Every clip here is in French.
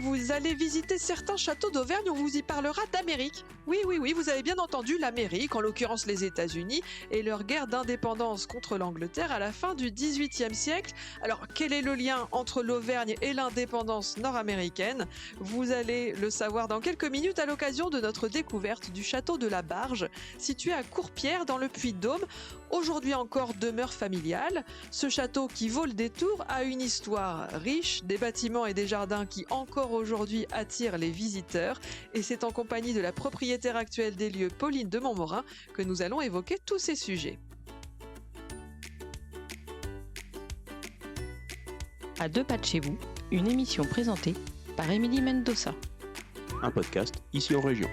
vous allez visiter certains châteaux d'Auvergne, on vous y parlera d'Amérique. Oui, oui, oui, vous avez bien entendu l'Amérique, en l'occurrence les États-Unis, et leur guerre d'indépendance contre l'Angleterre à la fin du XVIIIe siècle. Alors, quel est le lien entre l'Auvergne et l'indépendance nord-américaine? Vous allez le savoir dans quelques minutes à l'occasion de notre découverte du château de la Barge, situé à Courpierre dans le Puy-de-Dôme. Aujourd'hui encore demeure familiale. Ce château qui vaut le détour a une histoire riche, des bâtiments et des jardins qui encore aujourd'hui attirent les visiteurs. Et c'est en compagnie de la propriétaire actuelle des lieux, Pauline de Montmorin, que nous allons évoquer tous ces sujets. À deux pas de chez vous, une émission présentée par Émilie Mendoza. Un podcast ici en région.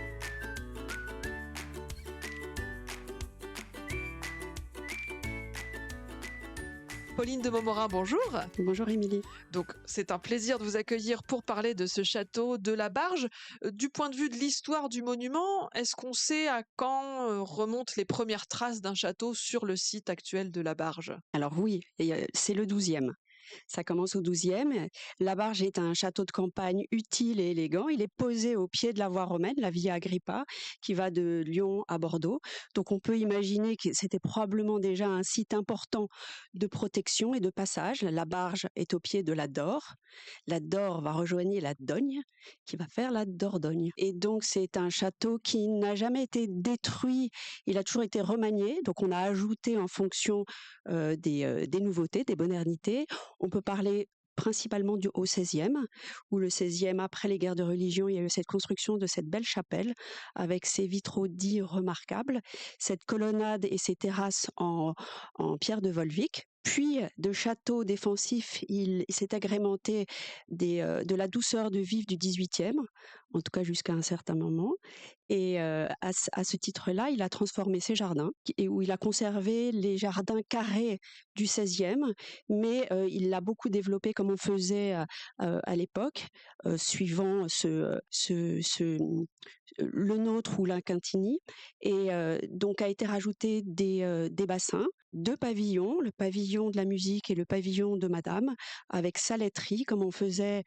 Pauline de Montmorin, bonjour. Bonjour Émilie. Donc c'est un plaisir de vous accueillir pour parler de ce château de la Barge. Du point de vue de l'histoire du monument, est-ce qu'on sait à quand remontent les premières traces d'un château sur le site actuel de la Barge? Alors oui, c'est le 12e. Ça commence au 12e. La Barge est un château de campagne utile et élégant. Il est posé au pied de la voie romaine, la Via Agrippa, qui va de Lyon à Bordeaux. Donc on peut imaginer que c'était probablement déjà un site important de protection et de passage. La Barge est au pied de la Dore. La Dore va rejoindre la Dogne, qui va faire la Dordogne. Et donc c'est un château qui n'a jamais été détruit. Il a toujours été remanié. Donc on a ajouté en fonction des nouveautés, des modernités. On peut parler principalement au XVIe, où le XVIe, après les guerres de religion, il y a eu cette construction de cette belle chapelle avec ses vitraux dits remarquables, cette colonnade et ces terrasses en pierre de Volvic. Puis, de châteaux défensifs, il s'est agrémenté de la douceur de vivre du XVIIIe, en tout cas jusqu'à un certain moment. Et à ce titre-là, il a transformé ses jardins, et où il a conservé les jardins carrés du XVIe, mais il l'a beaucoup développé comme on faisait à l'époque, suivant le nôtre ou l'Inquintini. Et donc a été rajouté des bassins, 2 pavillons, le pavillon de la musique et le pavillon de Madame, avec sa laiterie, comme faisait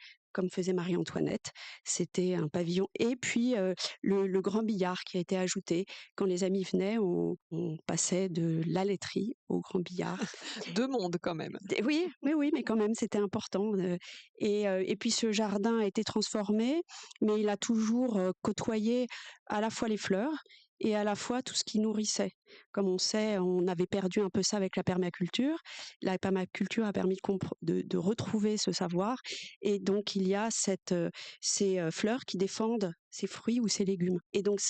Marie-Antoinette. C'était un pavillon. Et puis le grand billard qui a été ajouté. Quand les amis venaient, on passait de la laiterie au grand billard. 2 mondes quand même. Oui, mais quand même, c'était important. Et puis ce jardin a été transformé, mais il a toujours côtoyé à la fois les fleurs et à la fois tout ce qui nourrissait. Comme on sait, on avait perdu un peu ça avec la permaculture. La permaculture a permis de retrouver ce savoir, et donc il y a ces fleurs qui défendent ces fruits ou ces légumes. Et donc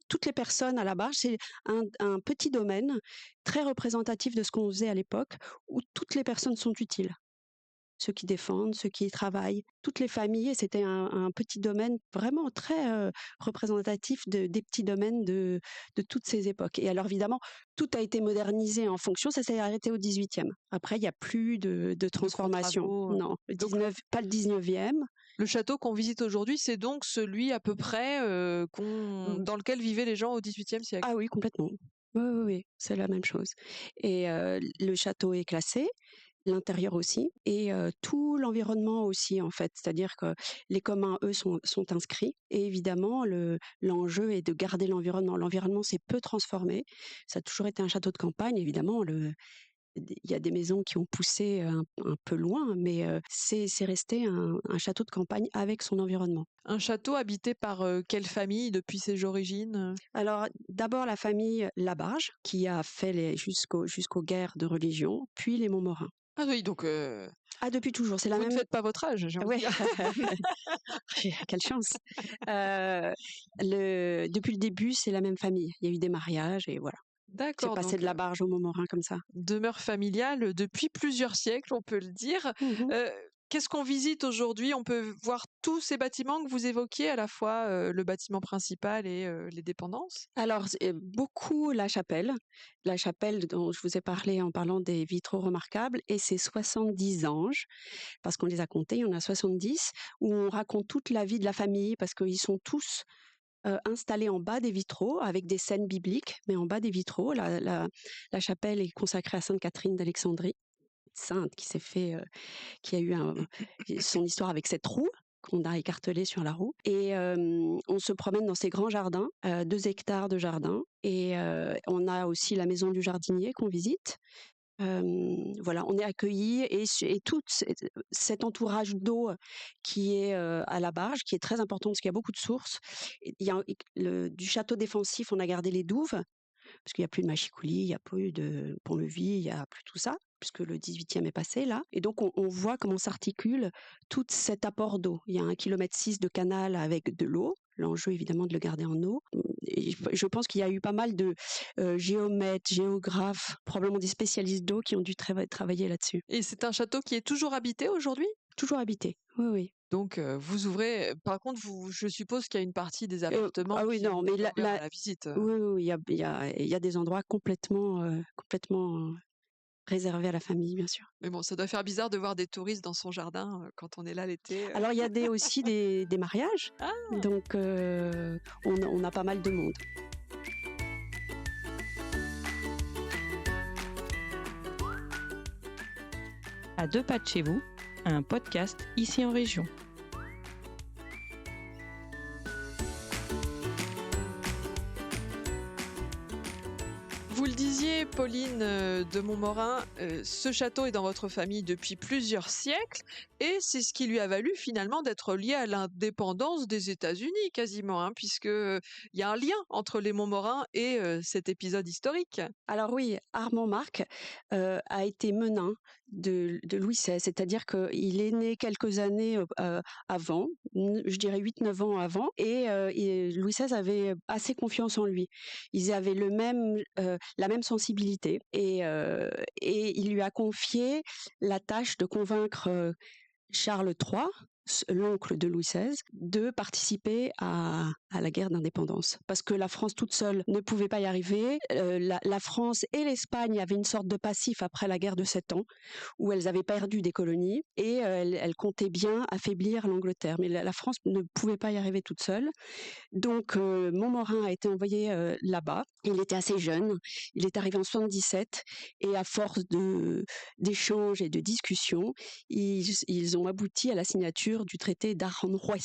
toutes les personnes à la Barge, c'est un petit domaine très représentatif de ce qu'on faisait à l'époque, où toutes les personnes sont utiles. Ceux qui défendent, ceux qui y travaillent, toutes les familles. Et c'était un petit domaine vraiment très représentatif des petits domaines de toutes ces époques. Et alors évidemment, tout a été modernisé en fonction. Ça s'est arrêté au 18e. Après, il n'y a plus de transformation. Travaux. Non, pas le 19e. Le château qu'on visite aujourd'hui, c'est donc celui à peu près dans lequel vivaient les gens au XVIIIe siècle. Ah oui, complètement. Oui, c'est la même chose. Et le château est classé, l'intérieur aussi, et tout l'environnement aussi, en fait. C'est-à-dire que les communs, eux, sont inscrits. Et évidemment, l'enjeu est de garder l'environnement. L'environnement s'est peu transformé. Ça a toujours été un château de campagne, évidemment. Il y a des maisons qui ont poussé un peu loin, mais c'est resté un château de campagne avec son environnement. Un château habité par quelle famille depuis ses origines? Alors, d'abord la famille Labarge, qui a fait jusqu'aux guerres de religion, puis les Montmorin. Ah oui, donc Ah, depuis toujours, c'est la vous même. ne faites pas votre âge, j'ai envie de Ouais. dire. Quelle chance. Depuis le début, c'est la même famille. Il y a eu des mariages et voilà. C'est D'accord, passé donc de la Barge au Montmorin comme ça. demeure familiale depuis plusieurs siècles, on peut le dire. Mhm. Qu'est-ce qu'on visite aujourd'hui? On peut voir tous ces bâtiments que vous évoquiez, à la fois le bâtiment principal et les dépendances? Alors, beaucoup la chapelle dont je vous ai parlé en parlant des vitraux remarquables, et ses 70 anges, parce qu'on les a comptés, il y en a 70, où on raconte toute la vie de la famille, parce qu'ils sont tous installés en bas des vitraux, avec des scènes bibliques, mais en bas des vitraux. La chapelle est consacrée à Sainte Catherine d'Alexandrie, sainte qui a eu son histoire avec cette roue. qu'on a écartelé sur la roue. Et on se promène dans ces grands jardins, 2 hectares de jardin. Et on a aussi la maison du jardinier qu'on visite. Voilà, on est accueillis et tout cet entourage d'eau qui est à la barge, qui est très important parce qu'il y a beaucoup de sources. Il y a du château défensif, on a gardé les douves parce qu'il n'y a plus de machicoulis, il n'y a plus de pont-levis, il n'y a plus tout ça, puisque le 18e est passé là. Et donc on voit comment s'articule tout cet apport d'eau. Il y a 1,6 km de canal avec de l'eau. L'enjeu évidemment de le garder en eau. Et je pense qu'il y a eu pas mal de géomètres, géographes, probablement des spécialistes d'eau qui ont dû travailler là-dessus. Et c'est un château qui est toujours habité aujourd'hui? Toujours habité, oui, oui. Donc vous ouvrez. Par contre, je suppose qu'il y a une partie des appartements ah oui, qui non, n'est mais pas ouverte à la visite. oui, oui, il y a des endroits complètement réservés à la famille, bien sûr. Mais bon, ça doit faire bizarre de voir des touristes dans son jardin quand on est là l'été. Alors il y a aussi des mariages, Ah! donc on a pas mal de monde. À 2 pas de chez vous, un podcast ici en région. Vous le disiez, Pauline de Montmorin, ce château est dans votre famille depuis plusieurs siècles et c'est ce qui lui a valu finalement d'être lié à l'indépendance des États-Unis quasiment, hein, puisque il y a un lien entre les Montmorin et cet épisode historique. Alors oui, Armand Marc a été menin de Louis XVI, c'est-à-dire qu'il est né quelques années avant, je dirais 8-9 ans avant, et Louis XVI avait assez confiance en lui. Ils avaient la même sensibilité, et il lui a confié la tâche de convaincre Charles III, l'oncle de Louis XVI, de participer à la guerre d'indépendance. Parce que la France toute seule ne pouvait pas y arriver. La France et l'Espagne avaient une sorte de passif après la guerre de 7 ans, où elles avaient perdu des colonies et elles comptaient bien affaiblir l'Angleterre. Mais la France ne pouvait pas y arriver toute seule. Donc Montmorin a été envoyé là-bas. Il était assez jeune. Il est arrivé en 77 et à force d'échanges et de discussions, ils ont abouti à la signature du traité d'Aranjuez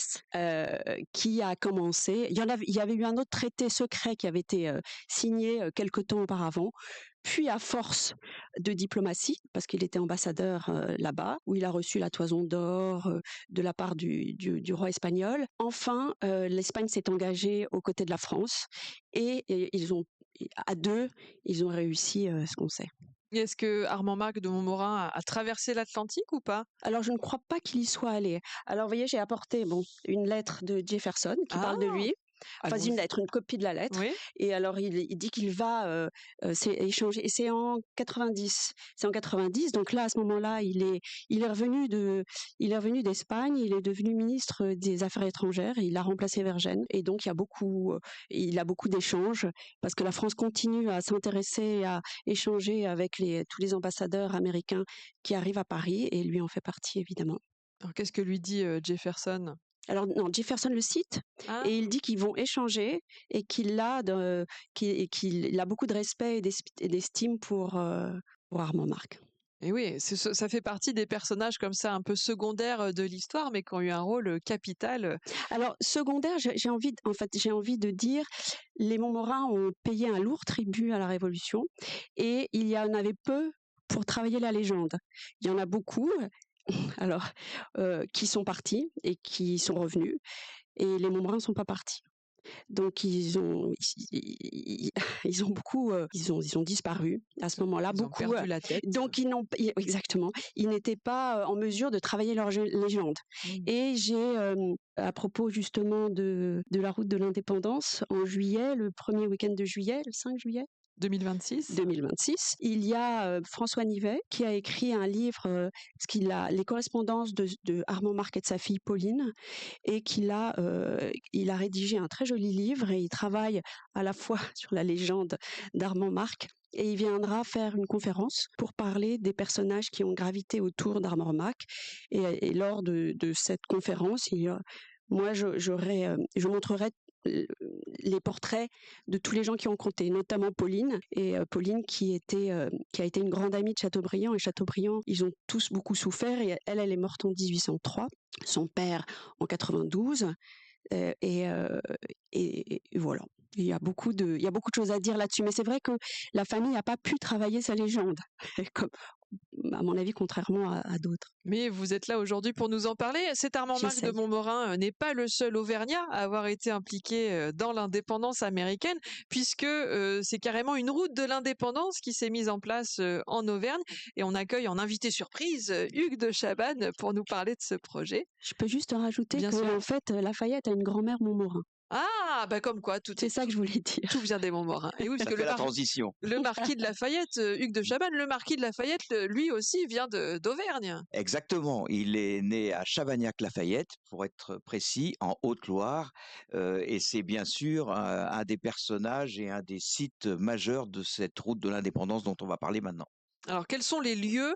qui a commencé. Il y avait eu un autre traité secret qui avait été signé quelque temps auparavant. Puis à force de diplomatie, parce qu'il était ambassadeur là-bas, où il a reçu la Toison d'Or de la part du roi espagnol. Enfin, l'Espagne s'est engagée aux côtés de la France et à deux, ils ont réussi ce qu'on sait. Et est-ce que Armand Marc de Montmorin a traversé l'Atlantique ou pas? Alors, je ne crois pas qu'il y soit allé. Alors, vous voyez, j'ai apporté une lettre de Jefferson qui parle de lui. Enfin, une lettre, une copie de la lettre. Oui. Et alors, il dit qu'il va échanger. Et c'est en 90. C'est en 90. Donc là, à ce moment-là, il est revenu d'Espagne. Il est devenu ministre des Affaires étrangères. Et il a remplacé Vergennes. Et donc, il a beaucoup d'échanges parce que la France continue à s'intéresser, à échanger avec tous les ambassadeurs américains qui arrivent à Paris. Et lui en fait partie, évidemment. Alors, qu'est-ce que lui dit Jefferson? Alors non, Jefferson le cite et il dit qu'ils vont échanger et qu'il a beaucoup de respect et d'estime pour Armand Marc. Et oui, ça fait partie des personnages comme ça un peu secondaires de l'histoire, mais qui ont eu un rôle capital. Alors secondaire, j'ai envie de dire, les Montmorin ont payé un lourd tribut à la Révolution et il y en avait peu pour travailler la légende. Il y en a beaucoup. Alors, qui sont partis et qui sont revenus, et les Montmorin ne sont pas partis. Donc ils ont disparu à ce moment-là. Ils ont perdu la tête. Donc exactement, ils n'étaient pas en mesure de travailler leur légende. Et j'ai à propos justement de la route de l'indépendance, en juillet, le premier week-end de juillet, le 5 juillet. 2026. Il y a François Nivet qui a écrit un livre, les correspondances de Armand Marc et de sa fille Pauline, et il a rédigé un très joli livre et il travaille à la fois sur la légende d'Armand Marc. Et il viendra faire une conférence pour parler des personnages qui ont gravité autour d'Armand Marc. Et lors de cette conférence, moi, je montrerai les portraits de tous les gens qui ont compté, notamment Pauline. Et Pauline qui a été une grande amie de Chateaubriand. Et Chateaubriand, ils ont tous beaucoup souffert. Et elle est morte en 1803. Son père en 92. Et voilà. Il y a beaucoup de choses à dire là-dessus. Mais c'est vrai que la famille n'a pas pu travailler sa légende, comme, à mon avis, contrairement à d'autres. Mais vous êtes là aujourd'hui pour nous en parler. Cet Armand-Marc de J'essaye. Montmorin n'est pas le seul Auvergnat à avoir été impliqué dans l'indépendance américaine, puisque c'est carrément une route de l'indépendance qui s'est mise en place en Auvergne. Et on accueille en invité surprise Hugues de Chabannes pour nous parler de ce projet. Je peux juste rajouter Bien que, sûr. en fait, Lafayette a une grand-mère Montmorin. Ah, bah comme quoi, C'est ça que je voulais dire. tout vient des Montmorins. Et oui, Ça parce que fait la transition. le marquis de Lafayette, Hugues de Chabannes, le marquis de Lafayette, lui aussi vient d'Auvergne. Exactement. Il est né à Chavagnac-Lafayette, pour être précis, en Haute-Loire. Et c'est bien sûr un des personnages et un des sites majeurs de cette route de l'indépendance dont on va parler maintenant. Alors, quels sont les lieux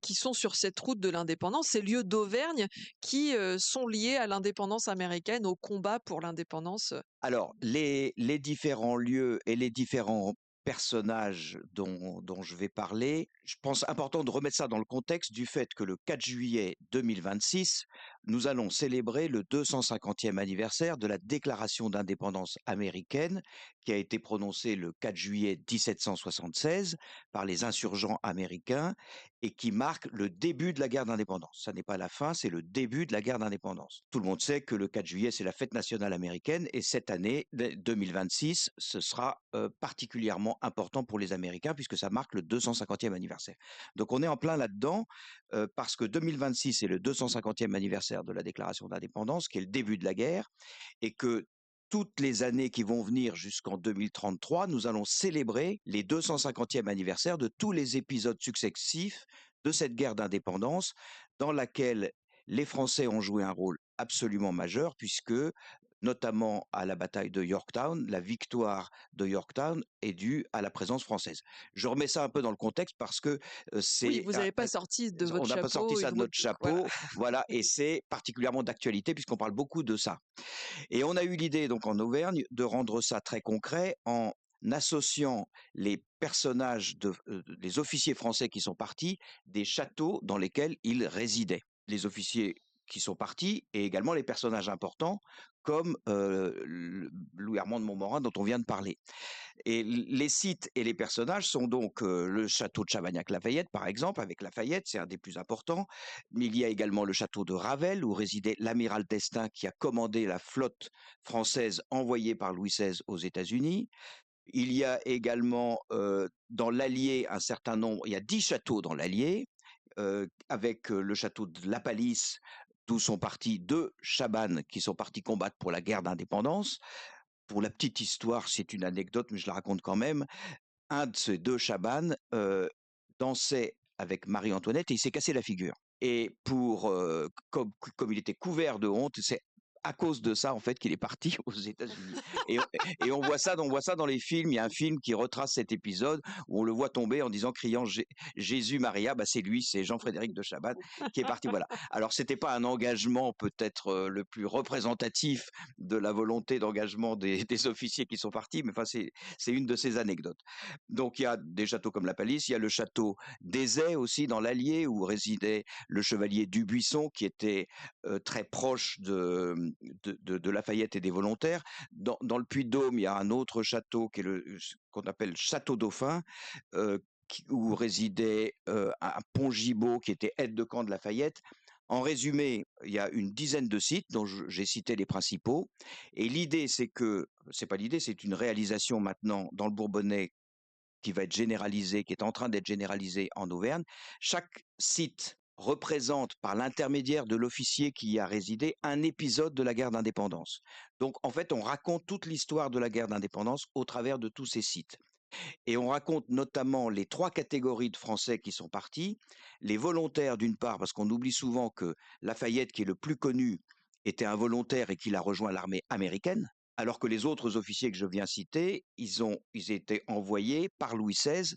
qui sont sur cette route de l'indépendance, ces lieux d'Auvergne qui sont liés à l'indépendance américaine, au combat pour l'indépendance? Alors, les différents lieux et les différents personnages dont je vais parler, je pense important de remettre ça dans le contexte du fait que le 4 juillet 2026, nous allons célébrer le 250e anniversaire de la déclaration d'indépendance américaine qui a été prononcée le 4 juillet 1776 par les insurgents américains et qui marque le début de la guerre d'indépendance. Ça n'est pas la fin, c'est le début de la guerre d'indépendance. Tout le monde sait que le 4 juillet, c'est la fête nationale américaine et cette année, 2026, ce sera particulièrement important pour les Américains puisque ça marque le 250e anniversaire. Donc on est en plein là-dedans parce que 2026 est le 250e anniversaire de la déclaration d'indépendance, qui est le début de la guerre, et que toutes les années qui vont venir jusqu'en 2033, nous allons célébrer les 250e anniversaires de tous les épisodes successifs de cette guerre d'indépendance dans laquelle les Français ont joué un rôle absolument majeur puisque notamment à la bataille de Yorktown, la victoire de Yorktown est due à la présence française. Je remets ça un peu dans le contexte parce que c'est... Oui, vous n'avez pas sorti de votre On n'a chapeau. pas sorti ça de notre Voilà. chapeau, voilà, et c'est particulièrement d'actualité puisqu'on parle beaucoup de ça. Et on a eu l'idée, donc en Auvergne, de rendre ça très concret en associant les personnages, les officiers français qui sont partis, des châteaux dans lesquels ils résidaient. Les officiers qui sont partis et également les personnages importants comme Louis-Armand de Montmorin dont on vient de parler. Et les sites et les personnages sont donc le château de Chavagnac-Lafayette, par exemple, avec Lafayette, c'est un des plus importants. Mais il y a également le château de Ravel, où résidait l'amiral d'Estaing, qui a commandé la flotte française envoyée par Louis XVI aux États-Unis. Il y a également dans l'Allier un certain nombre, il y a 10 châteaux dans l'Allier, avec le château de La Palisse, d'où sont partis 2 Chabannes qui sont partis combattre pour la guerre d'indépendance. Pour la petite histoire, c'est une anecdote, mais je la raconte quand même. Un de ces 2 Chabannes dansait avec Marie-Antoinette et il s'est cassé la figure. Et comme il était couvert de honte, c'est à cause de ça en fait qu'il est parti aux États-Unis. Et on voit ça dans les films. Il y a un film qui retrace cet épisode où on le voit tomber en criant Jésus Maria. Bah c'est lui, c'est Jean-Frédéric de Chabannes qui est parti. Voilà. Alors c'était pas un engagement peut-être le plus représentatif de la volonté d'engagement des officiers qui sont partis, mais enfin c'est une de ces anecdotes. Donc il y a des châteaux comme la Palisse, il y a le château d'Aizet aussi dans l'Allier où résidait le chevalier Dubuisson qui était très proche de Lafayette et des volontaires. Dans le Puy-de-Dôme, il y a un autre château qui est qu'on appelle Château Dauphin, où résidait un Pont-Gibaud qui était aide-de-camp de Lafayette. En résumé, il y a une dizaine de sites dont j'ai cité les principaux. Et l'idée, c'est une réalisation maintenant dans le Bourbonnais qui va être généralisée, qui est en train d'être généralisée en Auvergne. Chaque site représente par l'intermédiaire de l'officier qui y a résidé un épisode de la guerre d'indépendance. Donc en fait, on raconte toute l'histoire de la guerre d'indépendance au travers de tous ces sites. Et on raconte notamment les 3 catégories de Français qui sont partis. Les volontaires d'une part, parce qu'on oublie souvent que Lafayette, qui est le plus connu, était un volontaire et qu'il a rejoint l'armée américaine, alors que les autres officiers que je viens citer, ils étaient envoyés par Louis XVI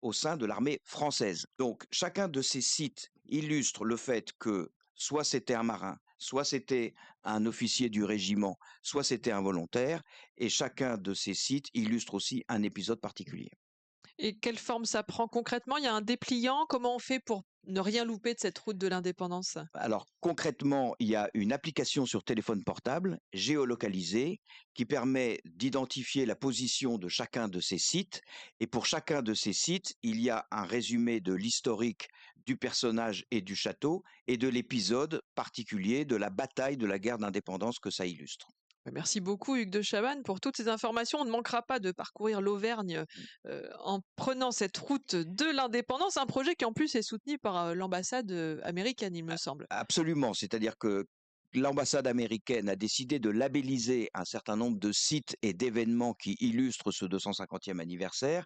au sein de l'armée française. Donc chacun de ces sites illustre le fait que soit c'était un marin, soit c'était un officier du régiment, soit c'était un volontaire, et chacun de ces sites illustre aussi un épisode particulier. Et quelle forme ça prend concrètement? Il y a un dépliant? Comment on fait pour ne rien louper de cette route de l'indépendance? Alors concrètement, il y a une application sur téléphone portable géolocalisée qui permet d'identifier la position de chacun de ces sites. Et pour chacun de ces sites, il y a un résumé de l'historique du personnage et du château et de l'épisode particulier de la bataille de la guerre d'indépendance que ça illustre. Merci beaucoup Hugues de Chavannes pour toutes ces informations. On ne manquera pas de parcourir l'Auvergne en prenant cette route de l'indépendance, un projet qui en plus est soutenu par l'ambassade américaine, il me semble. Absolument, c'est-à-dire que l'ambassade américaine a décidé de labelliser un certain nombre de sites et d'événements qui illustrent ce 250e anniversaire.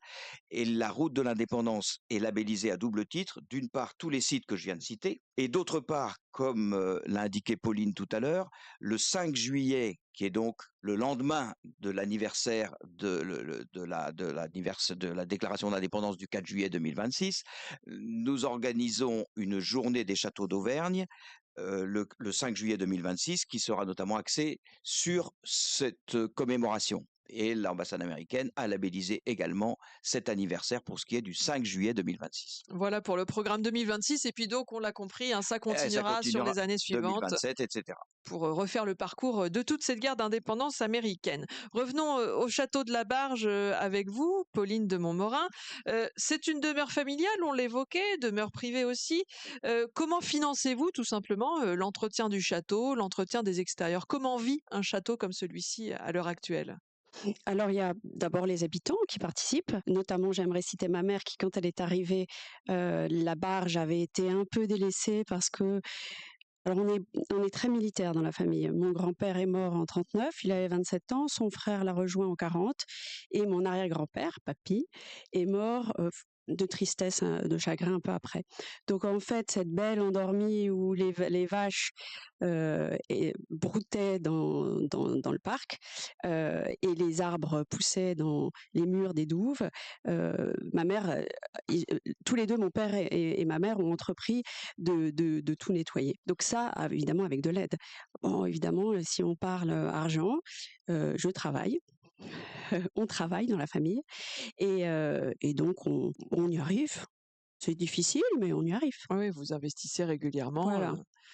Et la route de l'indépendance est labellisée à double titre. D'une part, tous les sites que je viens de citer. Et d'autre part, comme l'a indiqué Pauline tout à l'heure, le 5 juillet, qui est donc le lendemain de l'anniversaire de la déclaration d'indépendance du 4 juillet 2026, nous organisons une journée des châteaux d'Auvergne le 5 juillet 2026, qui sera notamment axé sur cette commémoration. Et l'ambassade américaine a labellisé également cet anniversaire pour ce qui est du 5 juillet 2026. Voilà pour le programme 2026. Et puis donc, on l'a compris, hein, ça continuera sur les années suivantes. 2027, etc. Pour refaire le parcours de toute cette guerre d'indépendance américaine. Revenons au château de la Barge avec vous, Pauline de Montmorin. C'est une demeure familiale, on l'évoquait, demeure privée aussi. Comment financez-vous tout simplement l'entretien du château, l'entretien des extérieurs? Comment vit un château comme celui-ci à l'heure actuelle? Alors, il y a d'abord les habitants qui participent. Notamment, j'aimerais citer ma mère qui, quand elle est arrivée, la Barge avait été un peu délaissée parce que alors on est très militaire dans la famille. Mon grand-père est mort en 39, il avait 27 ans, son frère l'a rejoint en 40 et mon arrière-grand-père, papy, est mort de tristesse, de chagrin un peu après. Donc en fait, cette belle endormie où les vaches broutaient dans le parc et les arbres poussaient dans les murs des douves, ma mère, tous les deux, mon père et ma mère, ont entrepris de tout nettoyer. Donc ça, évidemment, avec de l'aide. Bon, évidemment, si on parle argent, je travaille. On travaille dans la famille et donc on y arrive. C'est difficile, mais on y arrive. Oui, vous investissez régulièrement.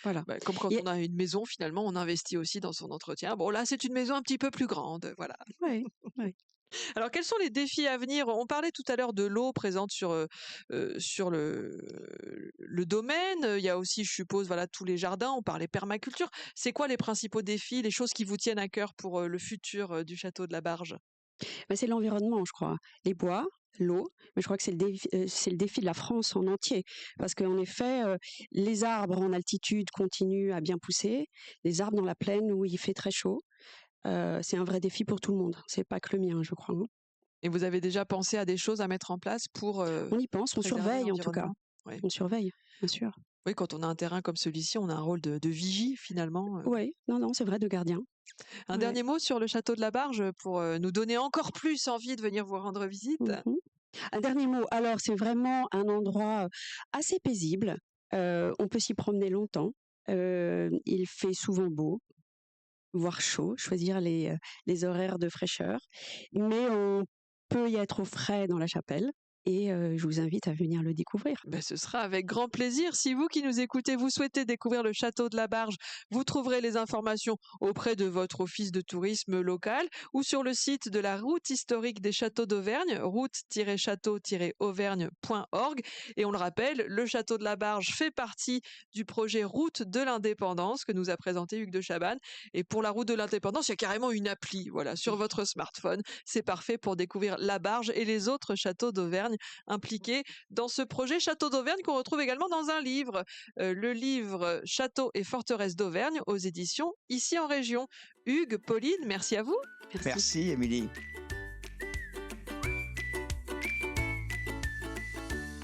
Voilà. Comme quand on a une maison, finalement, on investit aussi dans son entretien. Bon, là, c'est une maison un petit peu plus grande. Voilà. Oui. Alors, quels sont les défis à venir? On parlait tout à l'heure de l'eau présente sur le domaine. Il y a aussi, je suppose, voilà, tous les jardins. On parlait permaculture. C'est quoi les principaux défis, les choses qui vous tiennent à cœur pour le futur du château de la Barge? C'est l'environnement, je crois. Les bois, l'eau, mais je crois que c'est le défi de la France en entier. Parce qu'en effet, les arbres en altitude continuent à bien pousser. Les arbres dans la plaine où il fait très chaud, c'est un vrai défi pour tout le monde. C'est pas que le mien, je crois. Et vous avez déjà pensé à des choses à mettre en place pour On y pense, on surveille en tout cas. Ouais. On surveille, bien sûr. Oui, quand on a un terrain comme celui-ci, on a un rôle de vigie finalement. Oui, non, c'est vrai, de gardien. Un dernier mot sur le château de la Barge pour nous donner encore plus envie de venir vous rendre visite. Un dernier mot. Alors, c'est vraiment un endroit assez paisible. On peut s'y promener longtemps. Il fait souvent beau, voire chaud, choisir les horaires de fraîcheur. Mais on peut y être au frais dans la chapelle. Et je vous invite à venir le découvrir. Ce sera avec grand plaisir. Si vous qui nous écoutez, vous souhaitez découvrir le château de la Barge, vous trouverez les informations auprès de votre office de tourisme local ou sur le site de la route historique des châteaux d'Auvergne, route-château-auvergne.org. Et on le rappelle, le château de la Barge fait partie du projet Route de l'Indépendance que nous a présenté Hugues de Chavannes. Et pour la Route de l'Indépendance, il y a carrément une appli, voilà, sur votre smartphone. C'est parfait pour découvrir la Barge et les autres châteaux d'Auvergne impliqués dans ce projet Château d'Auvergne qu'on retrouve également dans un livre, le livre Châteaux et forteresses d'Auvergne aux éditions Ici en Région. Hugues, Pauline, merci à vous. Merci Émilie.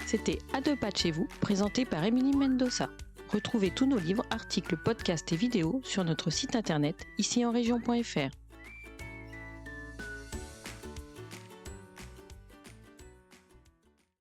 C'était À deux pas de chez vous, présenté par Émilie Mendoza. Retrouvez tous nos livres, articles, podcasts et vidéos sur notre site internet icienrégion.fr.